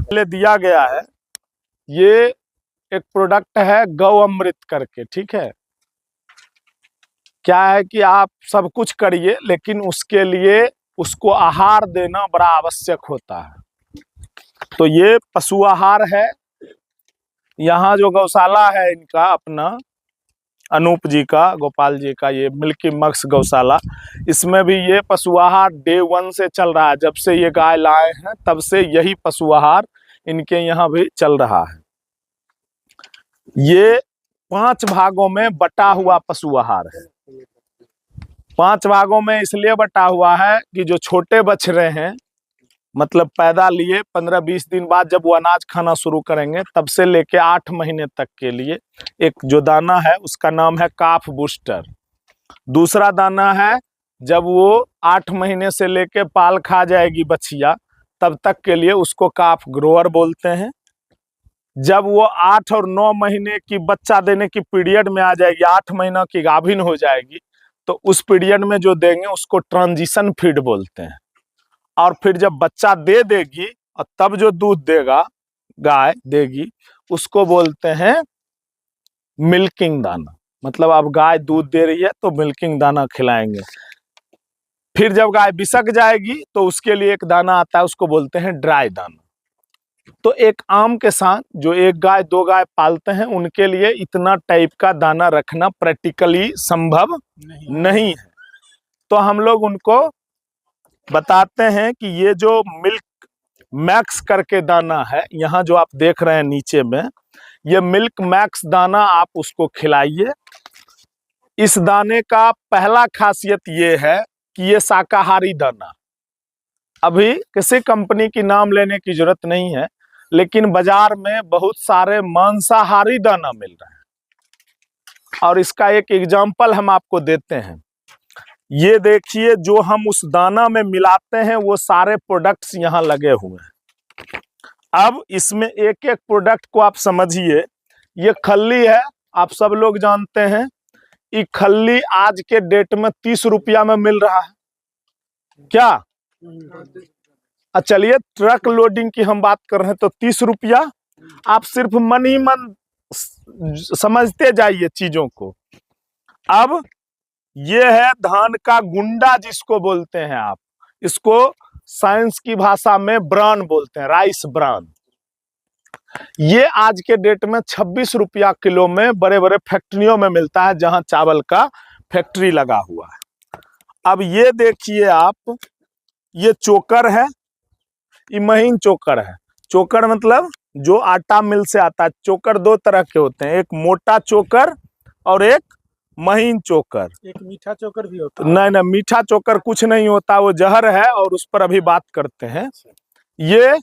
पहले दिया गया है। ये एक प्रोडक्ट है गौ अमृत करके, ठीक है। क्या है कि आप सब कुछ करिए, लेकिन उसके लिए उसको आहार देना बड़ा आवश्यक होता है। तो ये पशु आहार है। यहाँ जो गौशाला है इनका अपना अनूप जी का, गोपाल जी का, ये मिल्की मक्स गौशाला, इसमें भी ये पशु आहार डे 1 से चल रहा है। जब से ये गाय लाए हैं तब से यही पशु आहार इनके यहाँ भी चल रहा है। ये 5 भागों में बटा हुआ पशु आहार है। 5 भागों में इसलिए बटा हुआ है कि जो छोटे बछड़े हैं, मतलब पैदा लिए 15-20 दिन बाद जब वो अनाज खाना शुरू करेंगे, तब से लेके 8 महीने तक के लिए एक जो दाना है उसका नाम है काफ बूस्टर। दूसरा दाना है जब वो 8 महीने से लेके पाल खा जाएगी बछिया, तब तक के लिए उसको काफ ग्रोअर बोलते हैं। जब वो 8 और 9 महीने की बच्चा देने की पीरियड में आ जाएगी, 8 महीना की गाभिन हो जाएगी, तो उस पीरियड में जो देंगे उसको ट्रांजिशन फीड बोलते हैं। और फिर जब बच्चा दे देगी और तब जो दूध देगा, गाय देगी, उसको बोलते हैं मिल्किंग दाना। मतलब अब गाय दूध दे रही है तो मिल्किंग दाना खिलाएंगे। फिर जब गाय बिसक जाएगी तो उसके लिए एक दाना आता है, उसको बोलते हैं ड्राई दाना। तो एक आम किसान जो 1 गाय 2 गाय पालते हैं, उनके लिए इतना टाइप का दाना रखना प्रैक्टिकली संभव नहीं है। तो हम लोग उनको बताते हैं कि ये जो मिल्क मैक्स करके दाना है, यहाँ जो आप देख रहे हैं नीचे में, ये मिल्क मैक्स दाना आप उसको खिलाइए। इस दाने का पहला खासियत ये है कि ये शाकाहारी दाना। अभी किसी कंपनी की नाम लेने की जरूरत नहीं है, लेकिन बाजार में बहुत सारे मांसाहारी दाना मिल रहे हैं। और इसका एक एग्जाम्पल हम आपको देते हैं। ये देखिए, जो हम उस दाना में मिलाते हैं वो सारे प्रोडक्ट्स यहाँ लगे हुए हैं। अब इसमें एक एक प्रोडक्ट को आप समझिए। ये खल्ली है, आप सब लोग जानते हैं। ये खल्ली आज के डेट में 30 रुपया में मिल रहा है क्या? चलिए ट्रक लोडिंग की हम बात कर रहे हैं तो 30 रुपया। आप सिर्फ मन ही मन समझते जाइए चीजों को। अब ये है धान का गुंडा जिसको बोलते हैं आप, इसको साइंस की भाषा में ब्रान बोलते हैं, राइस ब्रान। ये आज के डेट में 26 रुपया किलो में बड़े बड़े फैक्ट्रियों में मिलता है, जहां चावल का फैक्ट्री लगा हुआ है। अब ये देखिए आप, ये चोकर है, ये महीन चोकर है। चोकर मतलब जो आटा मिल से आता है। चोकर 2 तरह के होते हैं, एक मोटा चोकर और एक महीन चोकर। एक मीठा चोकर भी होता है? नहीं, मीठा चोकर कुछ नहीं होता, वो जहर है और उस पर अभी बात करते हैं। ये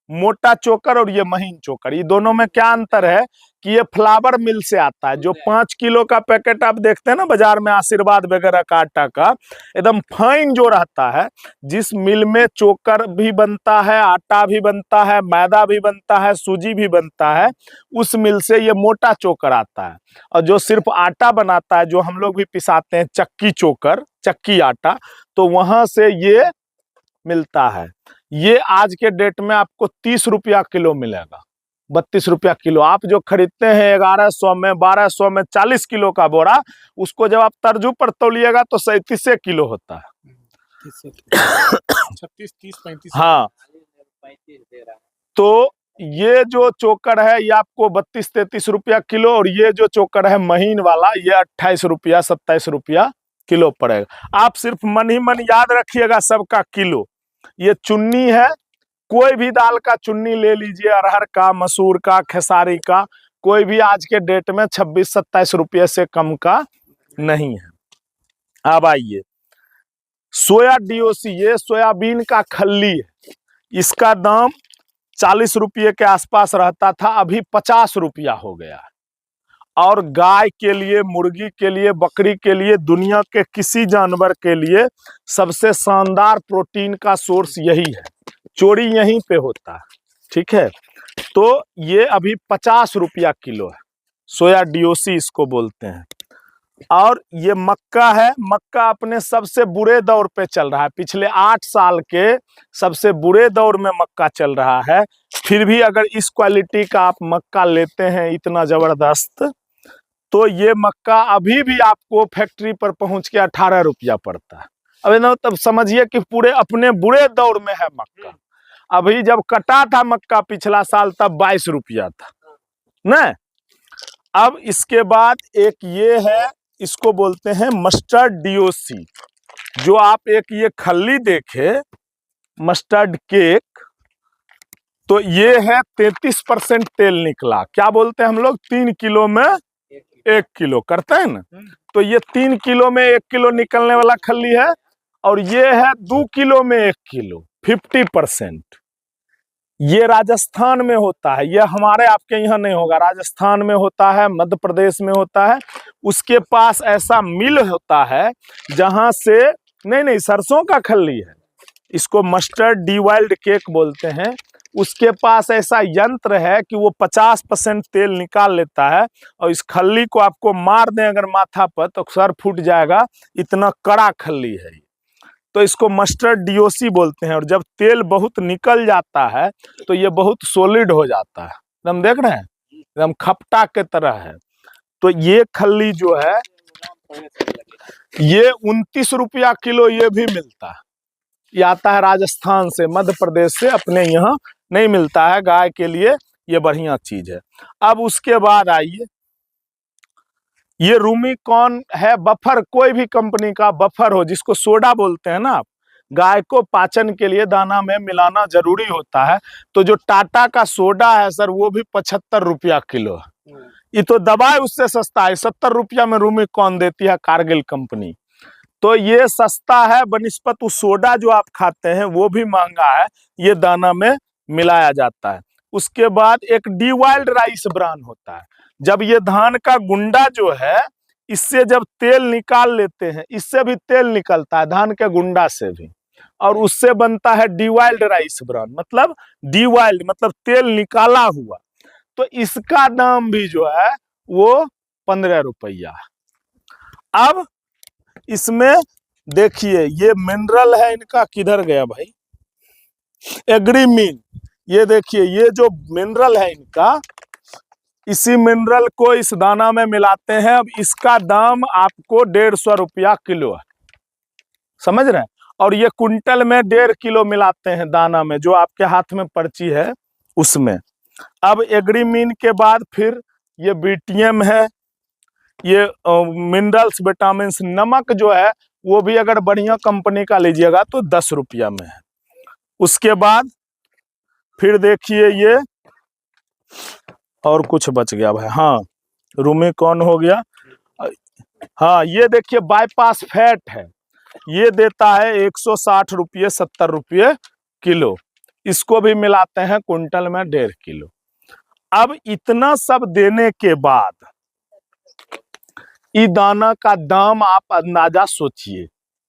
मोटा चोकर और ये महीन चोकर, ये दोनों में क्या अंतर है कि ये फ्लावर मिल से आता है। जो 5 किलो का पैकेट आप देखते हैं ना बाजार में, आशीर्वाद वगैरह का आटा का, एकदम फाइन जो रहता है, जिस मिल में चोकर भी बनता है, आटा भी बनता है, मैदा भी बनता है, सूजी भी बनता है, उस मिल से ये मोटा चोकर आता है। और जो सिर्फ आटा बनाता है, जो हम लोग भी पिसाते हैं चक्की चोकर, चक्की आटा, तो वहां से ये मिलता है। ये आज के डेट में आपको 30 रुपया किलो मिलेगा, 32 रुपया किलो। आप जो खरीदते हैं 1100 में, 1200 में 40 किलो का बोरा, उसको जब आप तर्जू पर तौलिएगा तो 37 किलो होता है। 36, 30, 35। हाँ, तो ये जो चोकर है ये आपको 32-33 रुपया किलो, और ये जो चोकर है महीन वाला, ये 28 रुपया 27 रुपया किलो पड़ेगा। आप सिर्फ मन ही मन याद रखिएगा सबका किलो। ये चुन्नी है, कोई भी दाल का चुन्नी ले लीजिए, अरहर का, मसूर का, खेसारी का, कोई भी आज के डेट में 26-27 रुपये से कम का नहीं है। अब आइए सोया डीओसी, ये सोयाबीन का खल्ली है। इसका दाम 40 रुपये के आसपास रहता था, अभी 50 रुपया हो गया है। और गाय के लिए, मुर्गी के लिए, बकरी के लिए, दुनिया के किसी जानवर के लिए सबसे शानदार प्रोटीन का सोर्स यही है। चोरी यहीं पे होता है, ठीक है। तो ये अभी 50 रुपया किलो है, सोया डीओसी इसको बोलते हैं। और ये मक्का है, मक्का अपने सबसे बुरे दौर पे चल रहा है। पिछले 8 साल के सबसे बुरे दौर में मक्का चल रहा है। फिर भी अगर इस क्वालिटी का आप मक्का लेते हैं इतना जबरदस्त, तो ये मक्का अभी भी आपको फैक्ट्री पर पहुंच के 18 रुपया पड़ता है। अबे ना, तब समझिए कि पूरे अपने बुरे दौर में है मक्का। अभी जब कटा था मक्का पिछला साल तब 22 रुपया था न। अब इसके बाद एक ये है, इसको बोलते हैं मस्टर्ड डीओसी। जो आप एक ये खल्ली देखे मस्टर्ड केक, तो ये है 33% तेल निकला। क्या बोलते हैं हम लोग, 3 किलो में 1 किलो करते हैं ना, तो ये 3 किलो में 1 किलो निकलने वाला खल्ली है। और ये है 2 किलो में 1 किलो, 50%। ये राजस्थान में होता है, ये हमारे आपके यहाँ नहीं होगा। राजस्थान में होता है, मध्य प्रदेश में होता है। उसके पास ऐसा मिल होता है जहां से नहीं सरसों का खल्ली है, इसको मस्टर्ड डीवाइल्ड केक बोलते हैं। उसके पास ऐसा यंत्र है कि वो 50% तेल निकाल लेता है। और इस खल्ली को आपको मार दें अगर माथा पर तो सर फूट जाएगा, इतना कड़ा खल्ली है। तो इसको मस्टर्ड डीओसी बोलते हैं। और जब तेल बहुत निकल जाता है तो ये बहुत सॉलिड हो जाता है, एकदम देख रहे हैं, एकदम खपटा के तरह है। तो ये खल्ली जो है ये 29 रुपया किलो ये भी मिलता है। ये आता है राजस्थान से, मध्य प्रदेश से, अपने यहाँ नहीं मिलता है। गाय के लिए ये बढ़िया चीज है। अब उसके बाद आइए, ये रूमिकॉन है बफर, कोई भी कंपनी का बफर हो, जिसको सोडा बोलते हैं ना आप। गाय को पाचन के लिए दाना में मिलाना जरूरी होता है। तो जो टाटा का सोडा है सर, वो भी 75 रुपया किलो है। ये तो दवाई उससे सस्ता है, 70 रुपया में रूमिकॉन देती है कारगिल कंपनी। तो ये सस्ता है बनिस्पत उस सोडा जो आप खाते हैं वो भी महंगा है, ये दाना में मिलाया जाता है। उसके बाद एक डीवाइल्ड राइस ब्रान होता है। जब ये धान का गुंडा जो है, इससे जब तेल निकाल लेते हैं, इससे भी तेल निकलता है धान के गुंडा से भी, और उससे बनता है डीवाइल्ड राइस ब्रान। मतलब डीवाइल्ड मतलब तेल निकाला हुआ। तो इसका दाम भी जो है वो 15 रुपया। अब इसमें देखिए ये मिनरल है इनका, किधर गया भाई, एग्रीमीन। ये देखिए ये जो मिनरल है इनका, इसी मिनरल को इस दाना में मिलाते हैं। अब इसका दाम आपको 150 रुपया किलो है, समझ रहे हैं। और ये कुंटल में 1.5 किलो मिलाते हैं दाना में, जो आपके हाथ में पर्ची है उसमें। अब एग्रीमीन के बाद फिर ये बीटीएम है, ये मिनरल्स विटामिन। नमक जो है वो भी अगर बढ़िया कंपनी का लीजिएगा तो 10 रुपया में है। उसके बाद फिर देखिए ये, और कुछ बच गया भाई, हाँ रूमिकॉन हो गया। हाँ ये देखिए बाईपास फैट है, ये देता है 160 रुपये 70 रुपये किलो। इसको भी मिलाते हैं कुंटल में 1.5 किलो। अब इतना सब देने के बाद ई दाना का दाम आप अंदाजा सोचिए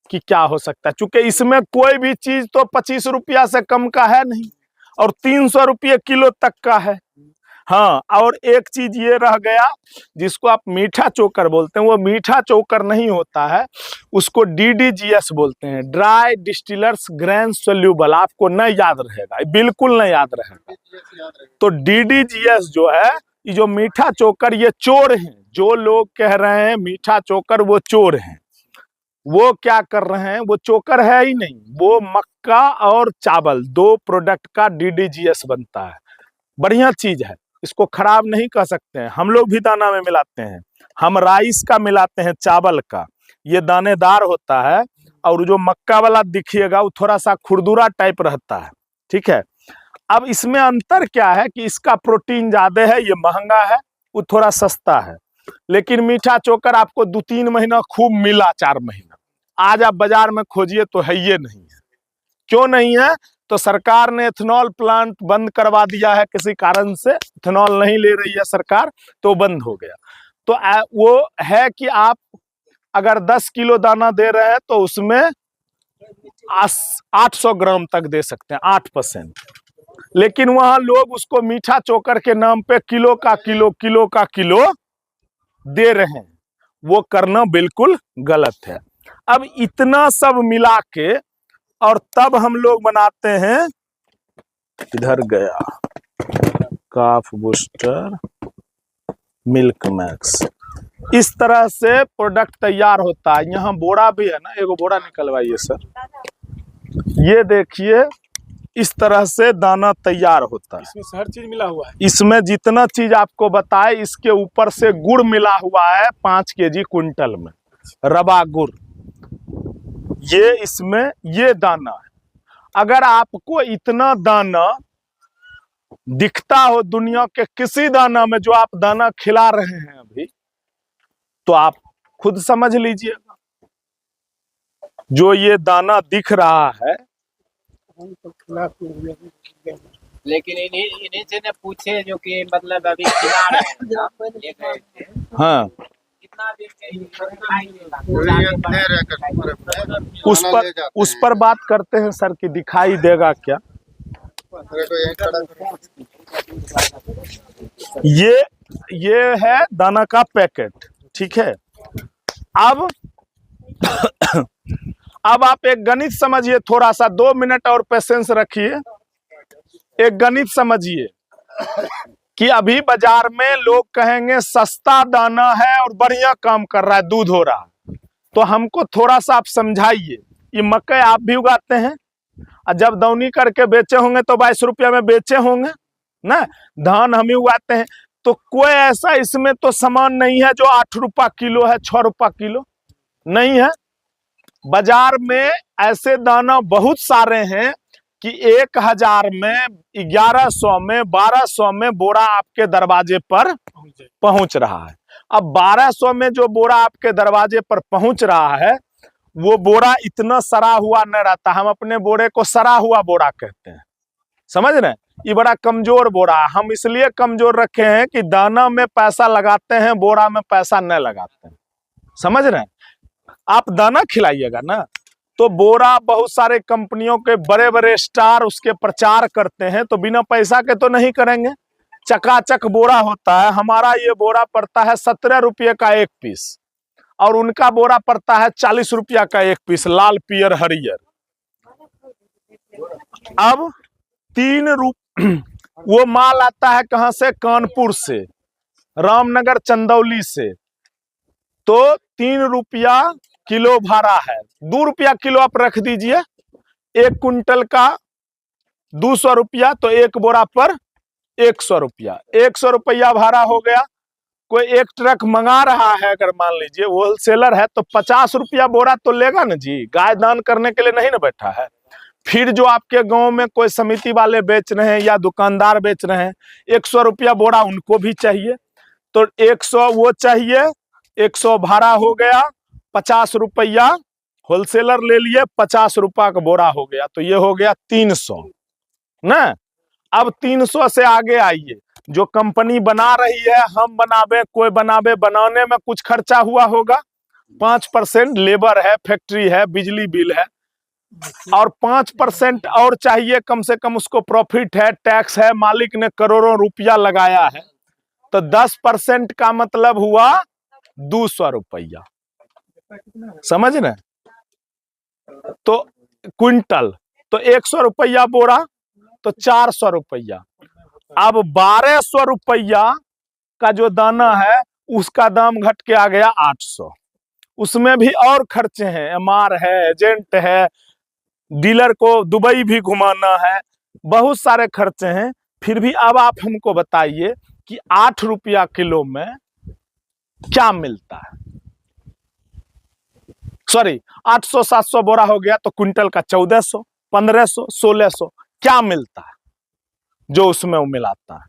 कि क्या हो सकता है। चूंकि इसमें कोई भी चीज तो 25 रुपया से कम का है नहीं, और 300 रुपये किलो तक का है। हाँ, और एक चीज ये रह गया जिसको आप मीठा चोकर बोलते हैं, वो मीठा चोकर नहीं होता है, उसको DDGS बोलते हैं, ड्राई डिस्टिलर्स ग्रेन सोल्यूबल। आपको नहीं याद रहेगा, बिल्कुल नहीं याद रहेगा। तो DDGS जो है, ये जो मीठा चोकर, ये चोर हैं। जो लोग कह रहे हैं मीठा चोकर, वो चोर हैं। वो क्या कर रहे हैं, वो चोकर है ही नहीं, वो मक्का और चावल 2 प्रोडक्ट का DDGS बनता है। बढ़िया चीज है, इसको खराब नहीं कह सकते हैं। हम लोग भी दाना में मिलाते हैं, हम राइस का मिलाते हैं, चावल का। ये दानेदार होता है, और जो मक्का वाला दिखिएगा वो थोड़ा सा खुरदुरा टाइप रहता है, ठीक है। अब इसमें अंतर क्या है कि इसका प्रोटीन ज्यादा है, ये महंगा है, वो थोड़ा सस्ता है। लेकिन मीठा चोकर आपको 2-3 महीना खूब मिला, 4 महीना। आज आप बाजार में खोजिए तो है ये नहीं है। क्यों नहीं है, तो सरकार ने एथेनॉल प्लांट बंद करवा दिया है, किसी कारण से एथेनॉल नहीं ले रही है सरकार, तो बंद हो गया। तो वो है कि आप अगर 10 किलो दाना दे रहे हैं तो उसमें 800 ग्राम तक दे सकते हैं, 8%। लेकिन वहां लोग उसको मीठा चोकर के नाम पे किलो का किलो दे रहे हैं। वो करना बिल्कुल गलत है। अब इतना सब मिला के और तब हम लोग बनाते हैं, इधर गया, काफ बूस्टर मिल्क मैक्स। इस तरह से प्रोडक्ट तैयार होता है। यहाँ बोरा भी है ना, एगो बोरा निकलवाइए सर। ये देखिए इस तरह से दाना तैयार होता है। इसमें से हर चीज मिला हुआ है। इसमें जितना चीज आपको बताए, इसके ऊपर से गुड़ मिला हुआ है 5 केजी क्विंटल में, रवा गुड़। ये इसमें ये दाना है। अगर आपको इतना दाना दिखता हो दुनिया के किसी दाना में, जो आप दाना खिला रहे हैं अभी, तो आप खुद समझ लीजिएगा। जो ये दाना दिख रहा है, लेकिन इन्हीं से ने पूछे जो कि मतलब अभी खिला रहे हैं। हाँ, कितना उस पर बात करते हैं सर कि दिखाई देगा क्या। ये है दाना का पैकेट, ठीक है। अब अब आप एक गणित समझिए, थोड़ा सा 2 मिनट और पेशेंस रखिए। एक गणित समझिए कि अभी बाजार में लोग कहेंगे सस्ता दाना है और बढ़िया काम कर रहा है, दूध हो रहा है। तो हमको थोड़ा सा आप समझाइए, ये मकई आप भी उगाते हैं और जब दौनी करके बेचे होंगे तो 22 रुपया में बेचे होंगे ना। धान हम ही उगाते हैं, तो कोई ऐसा इसमें तो सामान नहीं है जो 8 रुपया किलो है, 6 रुपया किलो नहीं है। बाजार में ऐसे दाना बहुत सारे हैं कि 1000 में, 1100 में, 1200 में बोरा आपके दरवाजे पर पहुंच रहा है। अब 1200 में जो बोरा आपके दरवाजे पर पहुंच रहा है, वो बोरा इतना सड़ा हुआ न रहता। हम अपने बोरे को सड़ा हुआ बोरा कहते हैं, समझ रहे हैं। ये बड़ा कमजोर बोरा है। हम इसलिए कमजोर रखे हैं कि दाना में पैसा लगाते हैं, बोरा में पैसा न लगाते हैं, समझ रहे हैं। आप दाना खिलाइएगा ना, तो बोरा बहुत सारे कंपनियों के बड़े बड़े स्टार उसके प्रचार करते हैं, तो बिना पैसा के तो नहीं करेंगे। चकाचक बोरा होता है। हमारा ये बोरा पड़ता है 17 रुपये का एक पीस, और उनका बोरा पड़ता है 40 रुपया का एक पीस, लाल पियर हरियर। अब 3 वो माल आता है कहां से? कानपुर से, रामनगर, चंदौली से। तो 3 रुपया किलो भाड़ा है, 2 रुपया किलो आप रख दीजिए। 1 कुंटल का 200 रुपया, तो एक बोरा पर 100 रुपया, 100 रुपया भाड़ा हो गया। कोई एक ट्रक मंगा रहा है, अगर मान लीजिए होलसेलर है, तो 50 रुपया बोरा तो लेगा ना जी। गाय दान करने के लिए नहीं ना बैठा है। फिर जो आपके गांव में कोई समिति वाले बेच रहे हैं या दुकानदार बेच रहे हैं, 100 रुपया बोरा उनको भी चाहिए, तो 100 वो चाहिए, 100 भाड़ा हो गया, 50 रुपया होलसेलर ले लिए, 50 रुपया का बोरा हो गया, तो ये हो गया 300 ना। अब 300 से आगे आइए, जो कंपनी बना रही है, हम बनावे, कोई बनावे, बनाने में कुछ खर्चा हुआ होगा, 5% लेबर है, फैक्ट्री है, बिजली बिल है, और 5% और चाहिए कम से कम, उसको प्रॉफिट है, टैक्स है, मालिक ने करोड़ों रुपया लगाया है, तो 10% का मतलब हुआ 200 रुपया, समझ रहे। तो क्विंटल, तो 100 रुपया बोरा, तो 400 रुपया। अब 1200 रुपया का जो दाना है, उसका दाम घट के आ गया 800। उसमें भी और खर्चे हैं, एमआर है, एजेंट है, डीलर को दुबई भी घुमाना है, बहुत सारे खर्चे हैं। फिर भी अब आप हमको बताइए कि 8 रुपया किलो में क्या मिलता है। सॉरी, 800-700 बोरा हो गया, तो क्विंटल का 1400, 1500, 1600 क्या मिलता है जो उसमें वो मिलाता है।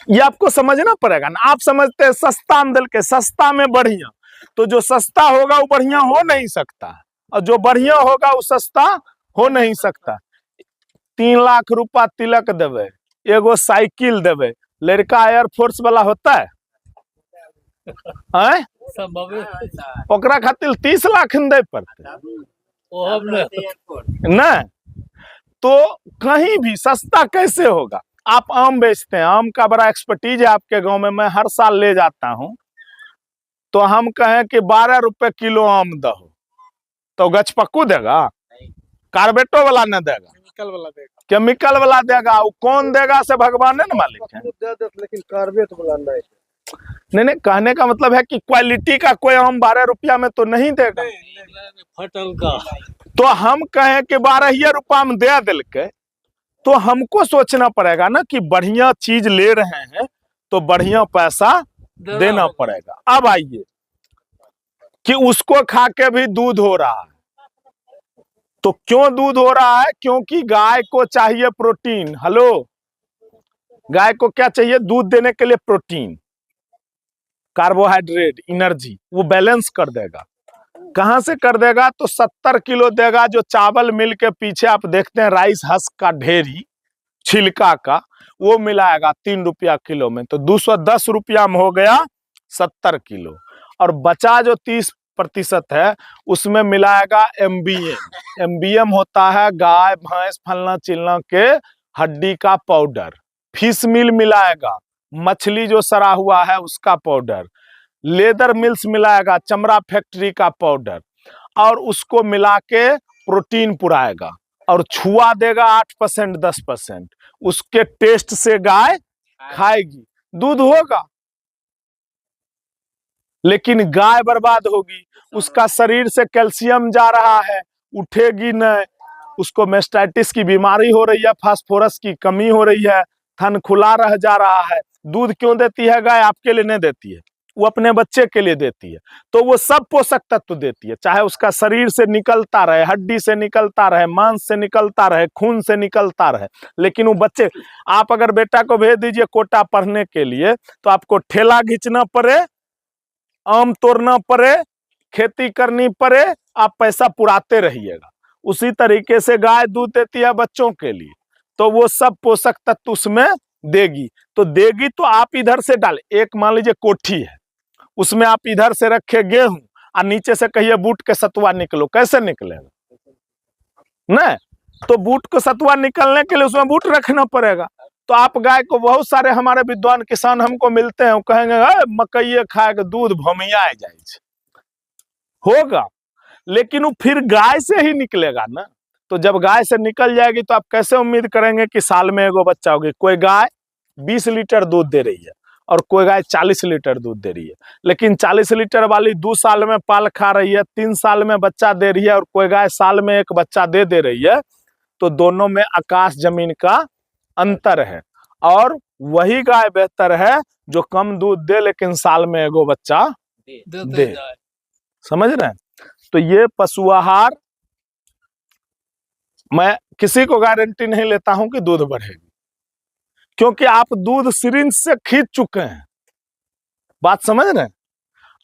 ये आपको समझना पड़ेगा ना। आप समझते हैं सस्ता में के, सस्ता में बढ़िया, तो जो सस्ता होगा वो बढ़िया हो नहीं सकता, और जो बढ़िया होगा वो सस्ता हो नहीं सकता। 3 लाख रुपया तिलक देवे, एगो साइकिल देवे, लड़का एयरफोर्स वाला होता है ओकरा खातिर 30 लाख दे पड़ते ना। तो कहीं भी सस्ता कैसे होगा। आप आम बेचते हैं, आम का बड़ा एक्सपर्टीज है आपके गांव में, मैं हर साल ले जाता हूं। तो हम कहें कि 12 रुपए किलो आम दो, तो गछपक्कू देगा? कार्बेटो वाला न देगा, केमिकल वाला देगा। केमिकल वाला देगा, वो कौन देगा से भगवान ने मालिक है। लेकिन कार्बेट वाला नहीं। नहीं, कहने का मतलब है कि क्वालिटी का कोई हम 12 रुपया में तो नहीं देगा। फटल का तो हम कहें कि 12 रुपया में दे दिल के, तो हमको सोचना पड़ेगा ना कि बढ़िया चीज ले रहे हैं तो बढ़िया पैसा देना पड़ेगा। अब आइए कि उसको खा के भी दूध हो रहा है, तो क्यों दूध हो रहा है? क्योंकि गाय को चाहिए प्रोटीन। हेलो, गाय को क्या चाहिए? दूध देने के लिए प्रोटीन, कार्बोहाइड्रेट, एनर्जी, वो बैलेंस कर देगा। कहां से कर देगा? तो 70 किलो देगा, जो चावल मिल के पीछे आप देखते हैं राइस हस्क का ढेरी छिलका का, वो मिलाएगा 3 रुपया किलो में, तो 210 रुपया में हो गया 70 किलो। और बचा जो 30% है उसमें मिलाएगा एमबीएम। एमबीएम होता है गाय भैंस फलना चिलना के हड्डी का पाउडर। फिश मिल मिलाएगा, मछली जो सड़ा हुआ है उसका पाउडर। लेदर मिल्स मिलाएगा, चमड़ा फैक्ट्री का पाउडर, और उसको मिला के प्रोटीन पुराएगा और छुआ देगा 8% 10%। उसके टेस्ट से गाय खाएगी, दूध होगा। लेकिन गाय बर्बाद होगी, उसका शरीर से कैल्शियम जा रहा है, उठेगी नहीं, उसको मेस्टाइटिस की बीमारी हो रही है, फास्फोरस की कमी हो रही है, थन खुला रह जा रहा है। दूध क्यों देती है गाय? आपके लिए नहीं देती है, वो अपने बच्चे के लिए देती है। तो वो सब पोषक तत्व देती है, चाहे उसका शरीर से निकलता रहे, हड्डी से निकलता रहे, मांस से निकलता रहे, खून से निकलता रहे, लेकिन वो बच्चे, आप अगर बेटा को भेज दीजिए कोटा पढ़ने के लिए, तो आपको ठेला खींचना पड़े, आम तोड़ना पड़े, खेती करनी पड़े, आप पैसा पुराते रहिएगा। उसी तरीके से गाय दूध देती है बच्चों के लिए, तो वो सब पोषक तत्व उसमें देगी। तो देगी तो आप इधर से डाले, एक मान लीजिए कोठी है, उसमें आप इधर से रखे गेहूं और नीचे से कहिए बूट के सतुआ निकलो, कैसे निकलेगा? नहीं, तो बूट को सतुआ निकलने के लिए उसमें बूट रखना पड़ेगा। तो आप गाय को, बहुत सारे हमारे विद्वान किसान हमको मिलते हैं, वो कहेंगे मकई खाए के दूध भमिया जाए होगा, लेकिन वो फिर गाय से ही निकलेगा ना। तो जब गाय से निकल जाएगी तो आप कैसे उम्मीद करेंगे कि साल में एगो बच्चा होगी? कोई गाय 20 लीटर दूध दे रही है और कोई गाय 40 लीटर दूध दे रही है, लेकिन 40 लीटर वाली 2 साल में पाल खा रही है, 3 साल में बच्चा दे रही है, और कोई गाय साल में एक बच्चा दे रही है। तो दोनों में आकाश जमीन का अंतर है, और वही गाय बेहतर है जो कम दूध दे लेकिन साल में एगो बच्चा दे। समझ रहे हैं? तो ये पशु आहार, मैं किसी को गारंटी नहीं लेता हूं कि दूध बढ़ेगी, क्योंकि आप दूध सिरिंज से खींच चुके हैं। बात समझ रहे हैं?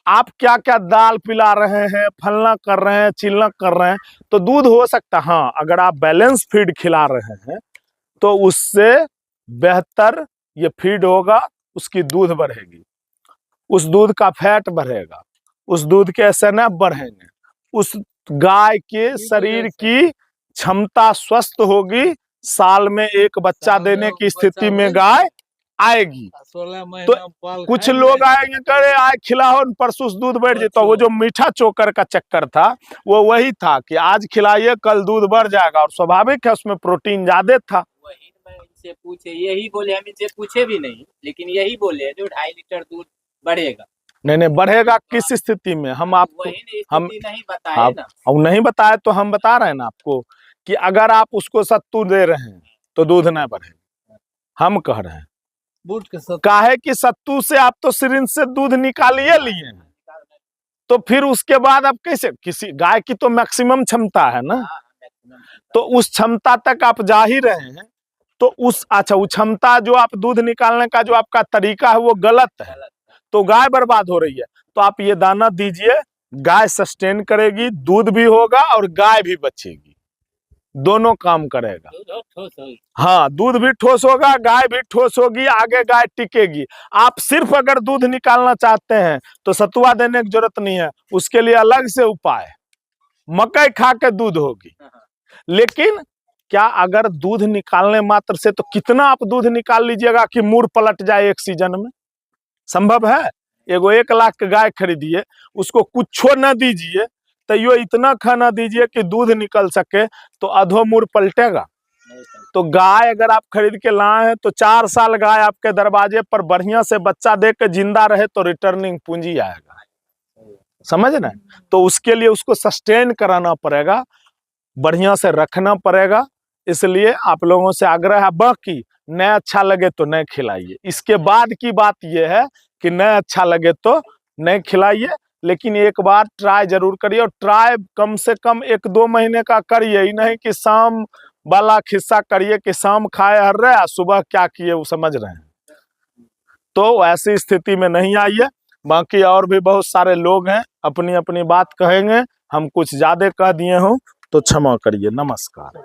आप क्या क्या दाल पिला रहे हैं, फलना कर रहे हैं, चिलना कर रहे हैं, तो दूध हो सकता है। हाँ, अगर आप बैलेंस फीड खिला रहे हैं तो उससे बेहतर ये फीड होगा, उसकी दूध बढ़ेगी, उस दूध का फैट बढ़ेगा, उस दूध के एसएनएफ बढ़ेंगे, उस गाय के शरीर की क्षमता स्वस्थ होगी, साल में एक बच्चा देने की स्थिति में गाय आएगी। तो कुछ लोग आएंगे करे आए खिलाओ परसों दूध बढ़ जाए, तो वो जो मीठा चोकर का चक्कर था वो वही था कि आज खिलाइए कल दूध बढ़ जाएगा, और स्वाभाविक है उसमें प्रोटीन ज्यादा था। वही मैं इनसे पूछे, यही बोले, हम इनसे पूछे भी नहीं, लेकिन यही बोले जो 2.5 लीटर दूध बढ़ेगा। नहीं बढ़ेगा किस स्थिति में? हम आपको हम नहीं बताए ना, हम नहीं बताए तो हम बता रहे हैं ना आपको कि अगर आप उसको सत्तू दे रहे हैं तो दूध नहीं बढ़ेगा। हम कह रहे हैं बूट के सत्तू, काहे कि सत्तू से आप तो सिरिंज से दूध निकालिए लिए हैं, तो फिर उसके बाद आप कैसे, किसी गाय की तो मैक्सिमम क्षमता है ना, तो उस क्षमता तक आप जा ही रहे हैं, तो उस उस क्षमता जो आप दूध निकालने का जो आपका तरीका है वो गलत है, तो गाय बर्बाद हो रही है। तो आप ये दाना दीजिए, गाय सस्टेन करेगी, दूध भी होगा और गाय भी बचेगी, दोनों काम करेगा। हाँ, दूध भी ठोस होगा, गाय भी ठोस होगी, आगे गाय टिकेगी। आप सिर्फ अगर दूध निकालना चाहते हैं तो सतुआ देने की जरूरत नहीं है, उसके लिए अलग से उपाय, मकई खा के दूध होगी। लेकिन क्या अगर दूध निकालने मात्र से, तो कितना आप दूध निकाल लीजिएगा कि मूड पलट जाए एक सीजन में? संभव है? एगो 1 लाख के गाय खरीदिए, उसको कुछो न दीजिए, तो यो इतना खाना दीजिए कि दूध निकल सके, तो अधो मूड पलटेगा? तो गाय अगर आप खरीद के लाए हैं तो 4 साल गाय आपके दरवाजे पर बढ़िया से बच्चा दे के जिंदा रहे तो रिटर्निंग पूंजी आएगा, समझ रहे हैं। तो उसके लिए उसको सस्टेन कराना पड़ेगा, बढ़िया से रखना पड़ेगा। इसलिए आप लोगों से आग्रह है, बाकी नहीं अच्छा लगे तो नहीं खिलाइए। इसके बाद की बात यह है कि नहीं अच्छा लगे तो नहीं खिलाइए, लेकिन एक बार ट्राई जरूर करिए, और ट्राई कम से कम 1-2 महीने का करिए। ही नहीं कि शाम वाला खिस्सा करिए कि शाम खाए हर रहे सुबह क्या किए, वो समझ रहे हैं। तो ऐसी स्थिति में नहीं आइए। बाकी और भी बहुत सारे लोग हैं, अपनी अपनी बात कहेंगे, हम कुछ ज्यादा कह दिए हूं तो क्षमा करिए। नमस्कार।